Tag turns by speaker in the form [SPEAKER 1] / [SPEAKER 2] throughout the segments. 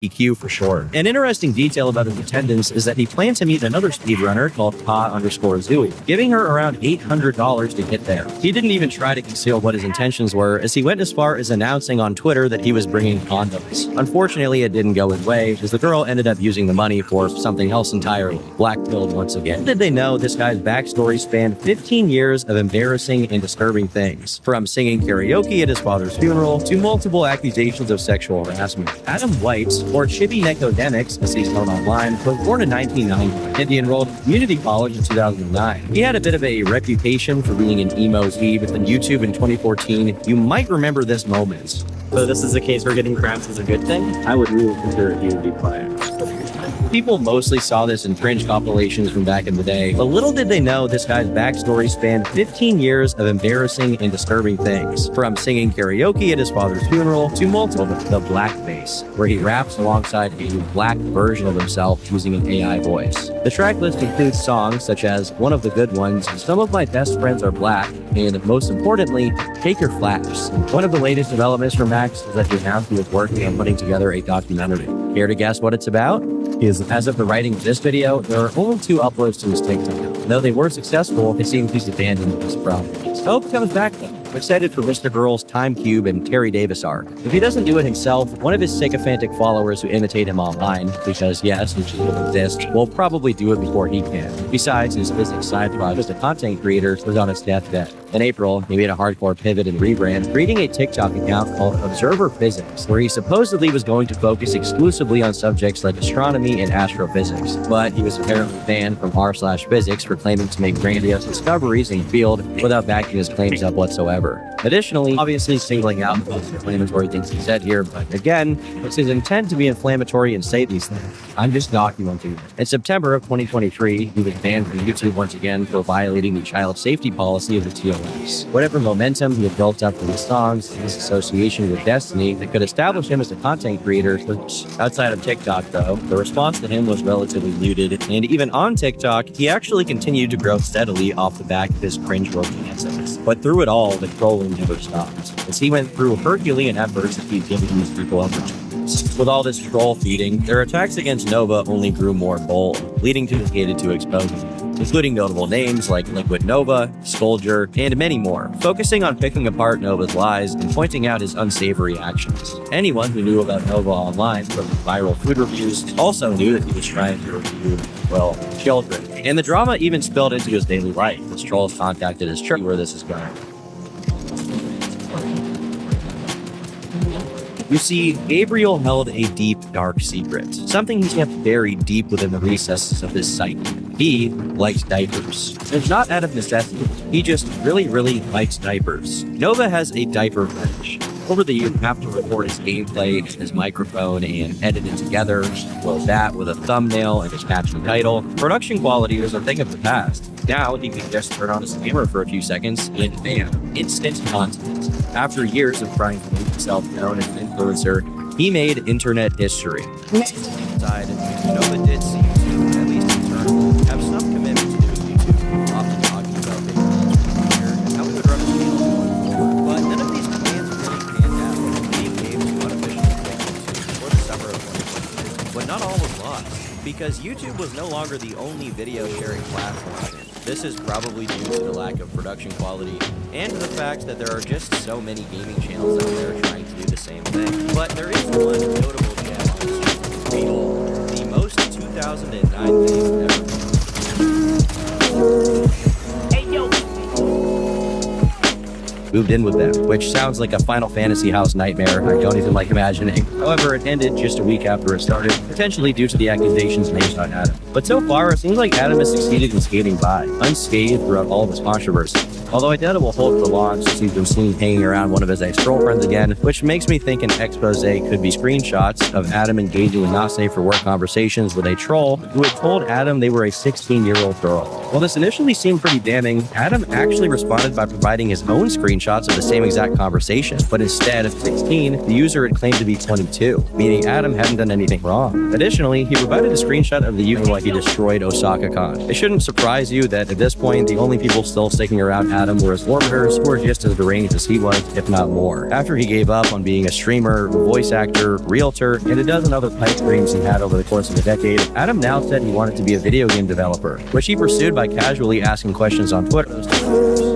[SPEAKER 1] EQ for short. An interesting detail about his attendance is that he planned to meet another speedrunner called HAHAHA, giving her around $800 to get there. He didn't even try to conceal what his intentions were, as he went as far as announcing on Twitter that he was bringing condoms. Unfortunately, it didn't go his way, as the girl ended up using the money for something else entirely. Blackpilled once again. Did they know this guy's backstory spanned 15 years of embarrassing and disturbing things, from singing karaoke at his father's funeral to multiple accusations of sexual harassment. Adam White, or Chibi Necodemics, as he's known online, was born in 1990, and he enrolled in community college in 2009. He had a bit of a reputation for being an emo weeb, but on YouTube in 2014, you might remember this moment.
[SPEAKER 2] So this is a case where getting cramps is a good thing?
[SPEAKER 3] I would really consider it to be quiet.
[SPEAKER 1] People mostly saw this in cringe compilations from back in the day, but little did they know this guy's backstory spanned 15 years of embarrassing and disturbing things, from singing karaoke at his father's funeral to multiple the blackface, where he raps alongside a black version of himself using an AI voice. The track list includes songs such as One of the Good Ones, Some of My Best Friends Are Black, and most importantly, Take Your Flaps. One of the latest developments for Max is that he announced he was working on putting together a documentary. Care to guess what it's about? As of the writing of this video, there are only 2 uploads to his TikTok. Though they were successful, it seems he's abandoned this project. Hope comes back though. I'm excited for Mr. Girls, Time Cube, and Terry Davis arc. If he doesn't do it himself, one of his sycophantic followers who imitate him online, because yes, it will exist, will probably do it before he can. Besides, his physics side project as a content creator was on his deathbed. In April, he made a hardcore pivot and rebrand, creating a TikTok account called Observer Physics, where he supposedly was going to focus exclusively on subjects like astronomy and astrophysics. But he was apparently banned from r/physics for claiming to make grandiose discoveries in the field without backing his claims up whatsoever. Additionally, obviously singling out the most inflammatory things he said here, but again, it's his intent to be inflammatory and say these things. I'm just documenting it. In September of 2023, he was banned from YouTube once again for violating the child safety policy of the TOS. Whatever momentum he had built up from his songs and his association with Destiny that could establish him as a content creator, which outside of TikTok though, the response to him was relatively muted, and even on TikTok, he actually continued to grow steadily off the back of his cringe-worthy antics. But through it all, the trolling never stopped, as he went through Herculean efforts to keep giving these people opportunities. With all this troll feeding, their attacks against Nova only grew more bold, leading to his gated to exposure, including notable names like Liquid Nova, Scoldger, and many more, focusing on picking apart Nova's lies and pointing out his unsavory actions. Anyone who knew about Nova online from viral food reviews also knew that he was trying to review, well, children. And the drama even spilled into his daily life, as trolls contacted his church where this is going. You see, Gabriel held a deep, dark secret, something he kept buried deep within the recesses of his psyche. He likes diapers. It's not out of necessity, he just really likes diapers. Nova has a diaper fetish. Over the years, have to record his gameplay, his microphone, and edit it together, well that with a thumbnail and a catchy title. Production quality was a thing of the past. Now, he can just turn on his camera for a few seconds and bam, instant content. After years of trying to make himself known as an influencer, he made internet history. Inside, Nova did seem to, at least internally, have some commitment to doing YouTube, often talking about big here and how he would run his channel. But none of these plans really panned out. He came to unofficially quit YouTube before the summer of 2022. But not all was lost, because YouTube was no longer the only video sharing platform. This is probably due to the lack of production quality and to the fact that there are just so many gaming channels out there trying to do the same thing. But there is one notable gem on this channel, the most 2009 thing ever. Hey, yo! Moved in with them, which sounds like a Final Fantasy house nightmare I don't even like imagining. However, it ended just a week after it started, potentially due to the accusations made on Adam. But so far, it seems like Adam has succeeded in skating by, unscathed throughout all of his controversy. Although I doubt it will hold for long, since he's been seen hanging around one of his ex-girlfriends again, which makes me think an expose could be screenshots of Adam engaging in not safe for work conversations with a troll who had told Adam they were a 16-year-old girl. While this initially seemed pretty damning, Adam actually responded by providing his own screenshots of the same exact conversation, but instead of 16, the user had claimed to be 22, meaning Adam hadn't done anything wrong. Additionally, he provided a screenshot of the user while he destroyed Osaka-con. It shouldn't surprise you that at this point, the only people still sticking around Adam were his orbiters, who were just as deranged as he was, if not more. After he gave up on being a streamer, voice actor, realtor, and a dozen other pipe dreams he had over the course of a decade, Adam now said he wanted to be a video game developer, which he pursued by casually asking questions on Twitter.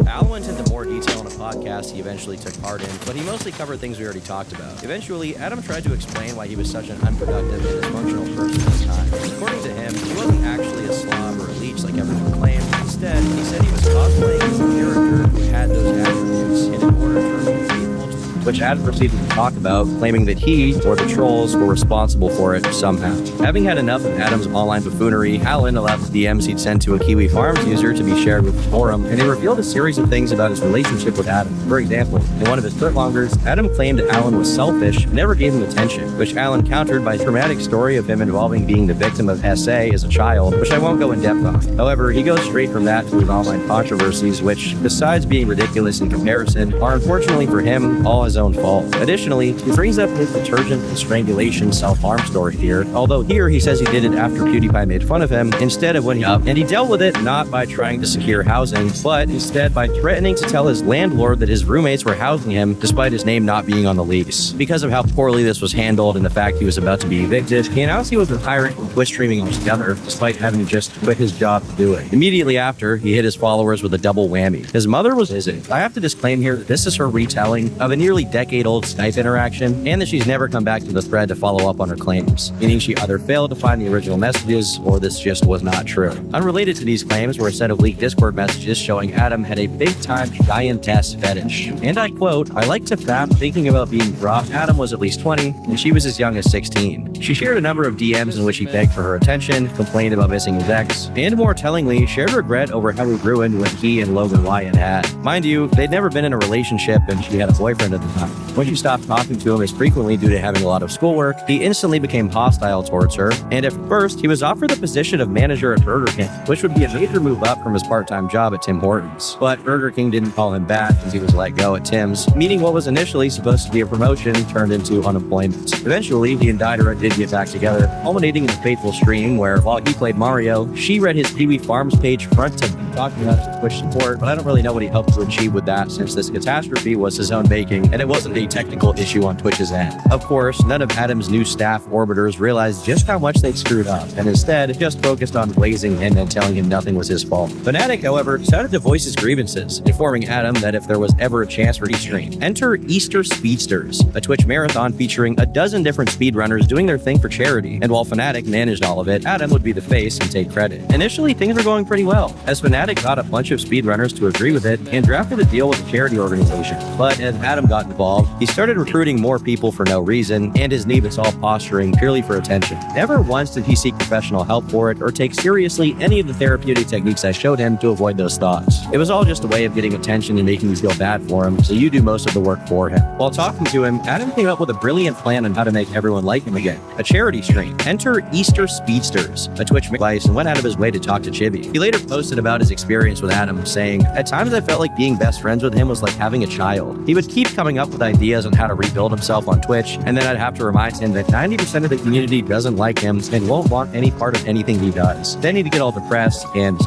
[SPEAKER 1] Al went into more detail in a podcast he eventually took part in, but he mostly covered things we already talked about. Eventually, Adam tried to explain why he was such an unproductive and dysfunctional person at the time. According to him, he wasn't actually a slob or a leech like everyone claimed. Instead, he said he was cosplaying as a character who had those attributes, and in order to remain faithful to which Adam proceeded to talk about, claiming that he, or the trolls, were responsible for it somehow. Having had enough of Adam's online buffoonery, Alan allowed the DMs he'd sent to a Kiwi Farms user to be shared with the forum, and he revealed a series of things about his relationship with Adam. For example, in one of his footlongers, Adam claimed that Alan was selfish and never gave him attention, which Alan countered by a dramatic story of him involving being the victim of SA as a child, which I won't go in depth on. However, he goes straight from that to his online controversies, which, besides being ridiculous in comparison, are unfortunately for him all his own fault. Additionally, he brings up his detergent and strangulation self-harm story here, although here he says he did it after PewDiePie made fun of him instead of when he and he dealt with it not by trying to secure housing, but instead by threatening to tell his landlord that his roommates were housing him despite his name not being on the lease. Because of how poorly this was handled and the fact he was about to be evicted, he announced he was retiring from Twitch streaming altogether, despite having just quit his job to do it. Immediately after, he hit his followers with a double whammy. His mother was visiting. I have to disclaim here that this is her retelling of a nearly decade-old Skype interaction, and that she's never come back to the thread to follow up on her claims, meaning she either failed to find the original messages, or this just was not true. Unrelated to these claims were a set of leaked Discord messages showing Adam had a big-time giantess fetish. And I quote, "I like to fap thinking about being dropped." Adam was at least 20, and she was as young as 16. She shared a number of DMs in which he begged for her attention, complained about missing his ex, and more tellingly, shared regret over how he ruined what he and Logan Wyatt had. Mind you, they'd never been in a relationship, and she had a boyfriend at the time. When she stopped talking to him as frequently due to having a lot of schoolwork, he instantly became hostile towards her, and at first, he was offered the position of manager at Burger King, which would be a major move up from his part-time job at Tim Hortons. But Burger King didn't call him back as he was let go at Tim's, meaning what was initially supposed to be a promotion turned into unemployment. Eventually, he and Didera did get back together, culminating in a fateful stream where, while he played Mario, she read his Kiwi Farms page front to back, talking about his Twitch support, but I don't really know what he hoped to achieve with that, since this catastrophe was his own making, and it wasn't a technical issue on Twitch's end. Of course, none of Adam's new staff orbiters realized just how much they'd screwed up, and instead just focused on blazing him and telling him nothing was his fault. Fnatic, however, decided to voice his grievances, informing Adam that if there was ever a chance for E-Stream, enter Easter Speedsters, a Twitch marathon featuring a dozen different speedrunners doing their thing for charity, and while Fnatic managed all of it, Adam would be the face and take credit. Initially, things were going pretty well, as Fnatic got a bunch of speedrunners to agree with it and drafted a deal with a charity organization. But as Adam got involved, he started recruiting more people for no reason, and his knee was all posturing purely for attention. Never once did he seek professional help for it or take seriously any of the therapeutic techniques I showed him to avoid those thoughts. It was all just a way of getting attention and making you feel bad for him, so you do most of the work for him. While talking to him, Adam came up with a brilliant plan on how to make everyone like him again. A charity stream. Enter Easter Speedsters, a Twitch device, and went out of his way to talk to Chibi. He later posted about his experience with Adam, saying, "At times I felt like being best friends with him was like having a child. He would keep coming up with ideas on how to rebuild himself on Twitch, and then I'd have to remind him that 90% of the community doesn't like him and won't want any part of anything he does. Then he'd get all depressed and,"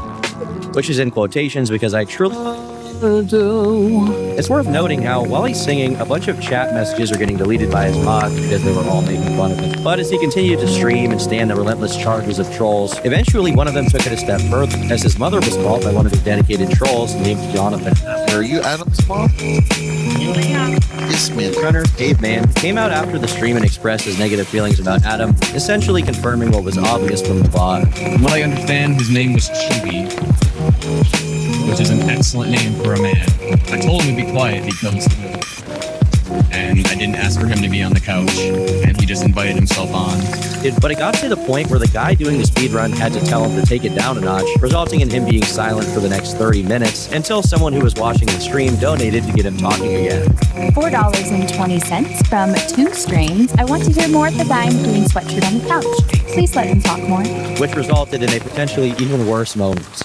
[SPEAKER 1] which is in quotations because I truly do. It's worth noting how, while he's singing, a bunch of chat messages are getting deleted by his mods because they were all making fun of him. But as he continued to stream and stand the relentless charges of trolls, eventually one of them took it a step further, as his mother was called by one of his dedicated trolls named Jonathan.
[SPEAKER 4] Are you Adam's mom? Yes, man.
[SPEAKER 1] Runner Caveman came out after the stream and expressed his negative feelings about Adam, essentially confirming what was obvious from the VOD.
[SPEAKER 5] From what I understand, his name was Chibi, which is an excellent name for a man. I told him to be quiet because, and I didn't ask for him to be on the couch, and he just invited himself on.
[SPEAKER 1] But it got to the point where the guy doing the speedrun had to tell him to take it down a notch, resulting in him being silent for the next 30 minutes until someone who was watching the stream donated to get him talking again.
[SPEAKER 6] $4.20 from 2 streams. I want to hear more of the guy in green sweatshirt on the couch. Please let him talk more.
[SPEAKER 1] Which resulted in a potentially even worse moment.